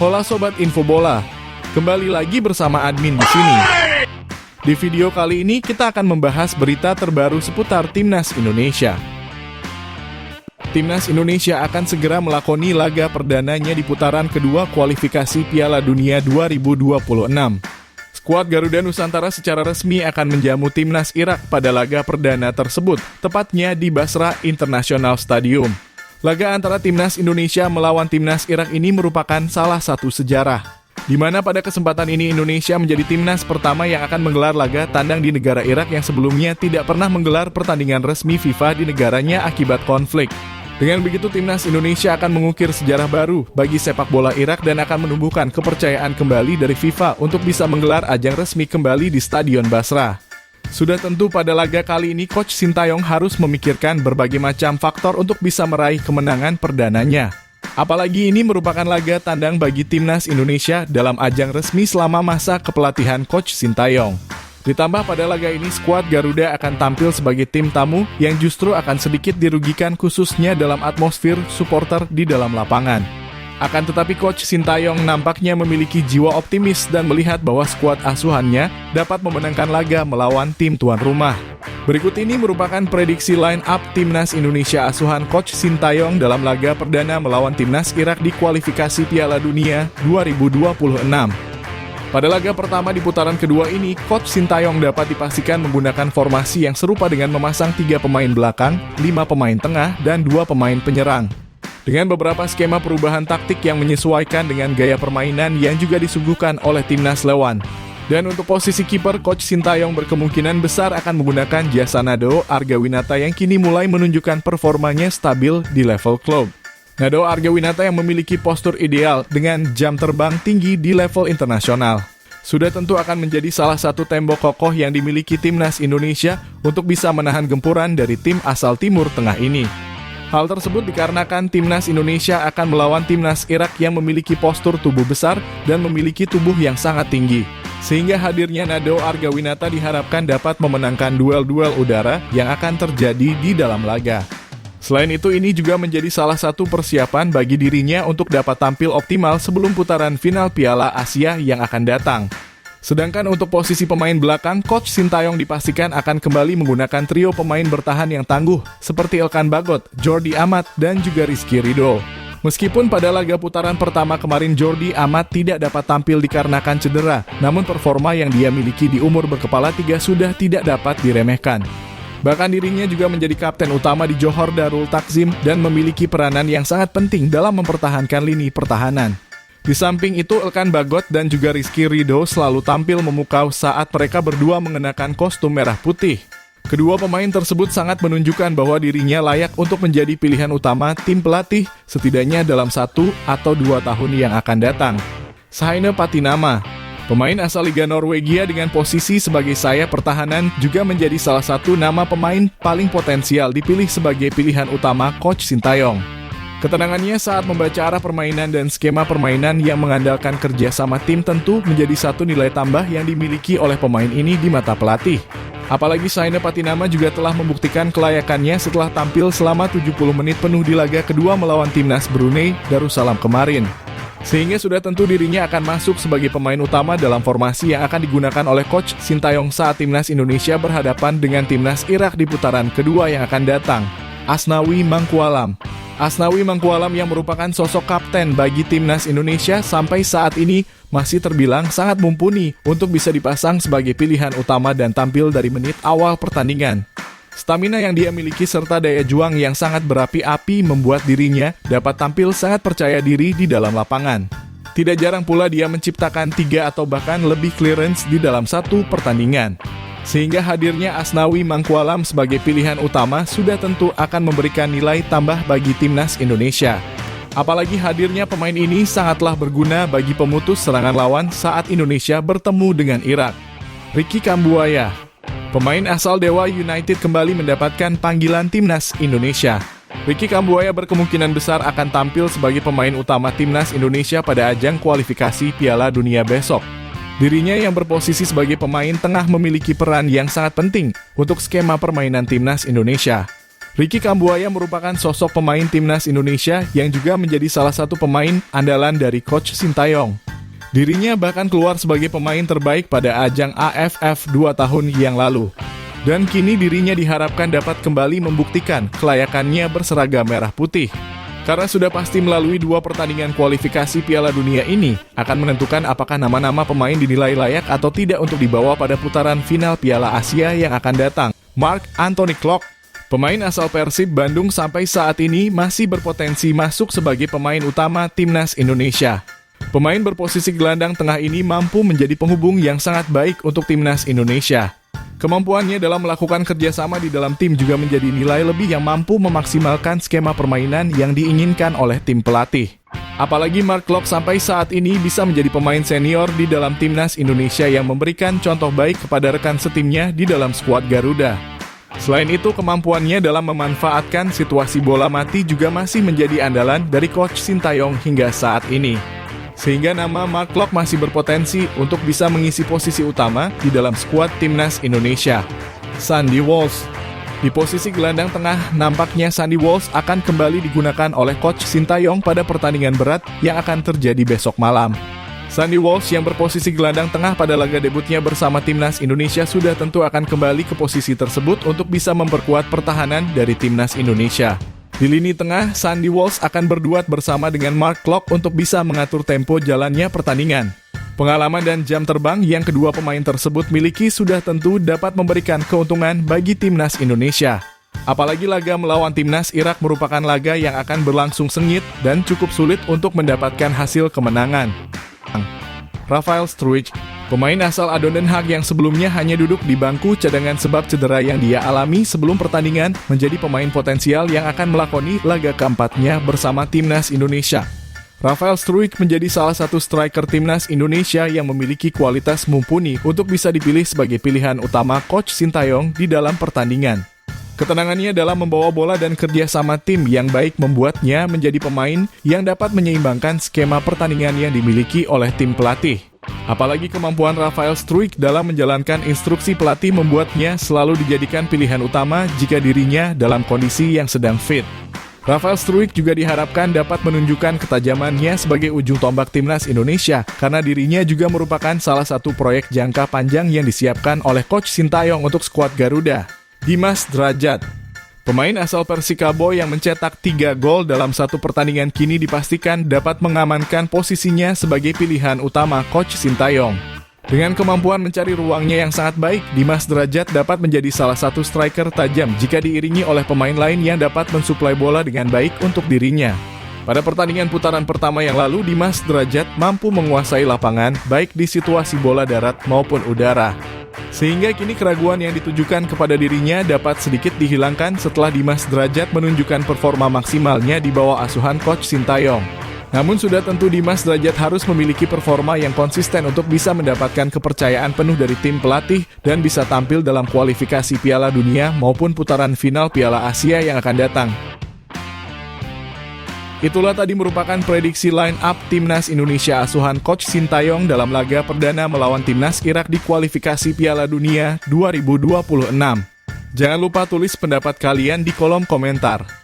Hola Sobat Info Bola, kembali lagi bersama admin di sini. Di video kali ini kita akan membahas berita terbaru seputar Timnas Indonesia. Timnas Indonesia akan segera melakoni laga perdananya di putaran kedua kualifikasi Piala Dunia 2026. Skuad Garuda Nusantara secara resmi akan menjamu Timnas Irak pada laga perdana tersebut, tepatnya di Basra International Stadium. Laga antara Timnas Indonesia melawan Timnas Irak ini merupakan salah satu sejarah, di mana pada kesempatan ini Indonesia menjadi timnas pertama yang akan menggelar laga tandang di negara Irak yang sebelumnya tidak pernah menggelar pertandingan resmi FIFA di negaranya akibat konflik. Dengan begitu, Timnas Indonesia akan mengukir sejarah baru bagi sepak bola Irak dan akan menumbuhkan kepercayaan kembali dari FIFA untuk bisa menggelar ajang resmi kembali di Stadion Basra. Sudah tentu pada laga kali ini Coach Sintayong harus memikirkan berbagai macam faktor untuk bisa meraih kemenangan perdananya. Apalagi ini merupakan laga tandang bagi Timnas Indonesia dalam ajang resmi selama masa kepelatihan Coach Sintayong. Ditambah pada laga ini skuad Garuda akan tampil sebagai tim tamu yang justru akan sedikit dirugikan khususnya dalam atmosfer supporter di dalam lapangan. Akan tetapi Coach Sintayong nampaknya memiliki jiwa optimis dan melihat bahwa skuad asuhannya dapat memenangkan laga melawan tim tuan rumah. Berikut ini merupakan prediksi line up Timnas Indonesia asuhan Coach Sintayong dalam laga perdana melawan Timnas Irak di kualifikasi Piala Dunia 2026. Pada laga pertama di putaran kedua ini, Coach Sintayong dapat dipastikan menggunakan formasi yang serupa dengan memasang 3 pemain belakang, 5 pemain tengah, dan 2 pemain penyerang. Dengan beberapa skema perubahan taktik yang menyesuaikan dengan gaya permainan yang juga disuguhkan oleh Timnas lawan. Dan untuk posisi kiper, Coach Sintayong berkemungkinan besar akan menggunakan jasa Nadeo Argawinata yang kini mulai menunjukkan performanya stabil di level klub. Nadeo Argawinata yang memiliki postur ideal dengan jam terbang tinggi di level internasional. Sudah tentu akan menjadi salah satu tembok kokoh yang dimiliki Timnas Indonesia untuk bisa menahan gempuran dari tim asal Timur Tengah ini. Hal tersebut dikarenakan Timnas Indonesia akan melawan Timnas Irak yang memiliki postur tubuh besar dan memiliki tubuh yang sangat tinggi. Sehingga hadirnya Nadeo Argawinata diharapkan dapat memenangkan duel-duel udara yang akan terjadi di dalam laga. Selain itu, ini juga menjadi salah satu persiapan bagi dirinya untuk dapat tampil optimal sebelum putaran final Piala Asia yang akan datang. Sedangkan untuk posisi pemain belakang, Coach Sintayong dipastikan akan kembali menggunakan trio pemain bertahan yang tangguh seperti Elkan Bagot, Jordi Amat, dan juga Rizky Ridho. Meskipun pada laga putaran pertama kemarin Jordi Amat tidak dapat tampil dikarenakan cedera, namun performa yang dia miliki di umur berkepala 3 sudah tidak dapat diremehkan. Bahkan dirinya juga menjadi kapten utama di Johor Darul Takzim dan memiliki peranan yang sangat penting dalam mempertahankan lini pertahanan. Di samping itu, Elkan Bagot dan juga Rizky Ridho selalu tampil memukau saat mereka berdua mengenakan kostum merah putih. Kedua pemain tersebut sangat menunjukkan bahwa dirinya layak untuk menjadi pilihan utama tim pelatih setidaknya dalam 1 atau 2 tahun yang akan datang. Saine Patinama, pemain asal Liga Norwegia dengan posisi sebagai sayap pertahanan, juga menjadi salah satu nama pemain paling potensial dipilih sebagai pilihan utama Coach Sintayong. Ketenangannya saat membaca arah permainan dan skema permainan yang mengandalkan kerjasama tim tentu menjadi satu nilai tambah yang dimiliki oleh pemain ini di mata pelatih. Apalagi Saine Patinama juga telah membuktikan kelayakannya setelah tampil selama 70 menit penuh di laga kedua melawan Timnas Brunei Darussalam kemarin. Sehingga sudah tentu dirinya akan masuk sebagai pemain utama dalam formasi yang akan digunakan oleh Coach Sintayong saat Timnas Indonesia berhadapan dengan Timnas Irak di putaran kedua yang akan datang. Asnawi Mangkualam yang merupakan sosok kapten bagi Timnas Indonesia sampai saat ini masih terbilang sangat mumpuni untuk bisa dipasang sebagai pilihan utama dan tampil dari menit awal pertandingan. Stamina yang dia miliki serta daya juang yang sangat berapi-api membuat dirinya dapat tampil sangat percaya diri di dalam lapangan. Tidak jarang pula dia menciptakan 3 atau bahkan lebih clearance di dalam satu pertandingan. Sehingga hadirnya Asnawi Mangkualam sebagai pilihan utama sudah tentu akan memberikan nilai tambah bagi Timnas Indonesia. Apalagi hadirnya pemain ini sangatlah berguna bagi pemutus serangan lawan saat Indonesia bertemu dengan Irak. Ricky Kambuaya, pemain asal Dewa United kembali mendapatkan panggilan Timnas Indonesia. Ricky Kambuaya berkemungkinan besar akan tampil sebagai pemain utama Timnas Indonesia pada ajang kualifikasi Piala Dunia besok. Dirinya yang berposisi sebagai pemain tengah memiliki peran yang sangat penting untuk skema permainan Timnas Indonesia. Ricky Kambuaya merupakan sosok pemain timnas Indonesia yang juga menjadi salah satu pemain andalan dari Coach Sintayong. Dirinya bahkan keluar sebagai pemain terbaik pada ajang AFF 2 tahun yang lalu. Dan kini dirinya diharapkan dapat kembali membuktikan kelayakannya berseragam merah putih. Karena sudah pasti melalui 2 pertandingan kualifikasi Piala Dunia ini akan menentukan apakah nama-nama pemain dinilai layak atau tidak untuk dibawa pada putaran final Piala Asia yang akan datang. Mark Anthony Klok, pemain asal Persib Bandung, sampai saat ini masih berpotensi masuk sebagai pemain utama timnas Indonesia. Pemain berposisi gelandang tengah ini mampu menjadi penghubung yang sangat baik untuk timnas Indonesia. Kemampuannya dalam melakukan kerjasama di dalam tim juga menjadi nilai lebih yang mampu memaksimalkan skema permainan yang diinginkan oleh tim pelatih. Apalagi Mark Klok sampai saat ini bisa menjadi pemain senior di dalam timnas Indonesia yang memberikan contoh baik kepada rekan setimnya di dalam skuad Garuda. Selain itu, kemampuannya dalam memanfaatkan situasi bola mati juga masih menjadi andalan dari Coach Sintayong hingga saat ini. Sehingga nama Mark Klok masih berpotensi untuk bisa mengisi posisi utama di dalam skuad timnas Indonesia. Sandy Walsh. Di posisi gelandang tengah, nampaknya Sandy Walsh akan kembali digunakan oleh Coach Sintayong pada pertandingan berat yang akan terjadi besok malam. Sandy Walsh yang berposisi gelandang tengah pada laga debutnya bersama timnas Indonesia sudah tentu akan kembali ke posisi tersebut untuk bisa memperkuat pertahanan dari timnas Indonesia. Di lini tengah, Sandy Walsh akan berduet bersama dengan Mark Klok untuk bisa mengatur tempo jalannya pertandingan. Pengalaman dan jam terbang yang kedua pemain tersebut miliki sudah tentu dapat memberikan keuntungan bagi timnas Indonesia. Apalagi laga melawan timnas Irak merupakan laga yang akan berlangsung sengit dan cukup sulit untuk mendapatkan hasil kemenangan. Rafael Struijk, pemain asal Adon Den Haag yang sebelumnya hanya duduk di bangku cadangan sebab cedera yang dia alami sebelum pertandingan, menjadi pemain potensial yang akan melakoni laga keempatnya bersama timnas Indonesia. Rafael Struijk menjadi salah satu striker timnas Indonesia yang memiliki kualitas mumpuni untuk bisa dipilih sebagai pilihan utama Coach Sintayong di dalam pertandingan. Ketenangannya dalam membawa bola dan kerjasama tim yang baik membuatnya menjadi pemain yang dapat menyeimbangkan skema pertandingan yang dimiliki oleh tim pelatih. Apalagi kemampuan Rafael Struijk dalam menjalankan instruksi pelatih membuatnya selalu dijadikan pilihan utama jika dirinya dalam kondisi yang sedang fit. Rafael Struijk juga diharapkan dapat menunjukkan ketajamannya sebagai ujung tombak timnas Indonesia karena dirinya juga merupakan salah satu proyek jangka panjang yang disiapkan oleh Coach Sintayong untuk skuad Garuda. Dimas Drajat, pemain asal Persikabo yang mencetak 3 gol dalam satu pertandingan kini dipastikan dapat mengamankan posisinya sebagai pilihan utama Coach Sintayong. Dengan kemampuan mencari ruangnya yang sangat baik, Dimas Drajat dapat menjadi salah satu striker tajam jika diiringi oleh pemain lain yang dapat mensuplai bola dengan baik untuk dirinya. Pada pertandingan putaran pertama yang lalu, Dimas Drajat mampu menguasai lapangan baik di situasi bola darat maupun udara. Sehingga kini keraguan yang ditujukan kepada dirinya dapat sedikit dihilangkan setelah Dimas Drajat menunjukkan performa maksimalnya di bawah asuhan Coach Sintayong. Namun sudah tentu Dimas Drajat harus memiliki performa yang konsisten untuk bisa mendapatkan kepercayaan penuh dari tim pelatih dan bisa tampil dalam kualifikasi Piala Dunia maupun putaran final Piala Asia yang akan datang. Itulah tadi merupakan prediksi line up timnas Indonesia asuhan Coach Sintayong dalam laga perdana melawan timnas Irak di kualifikasi Piala Dunia 2026. Jangan lupa tulis pendapat kalian di kolom komentar.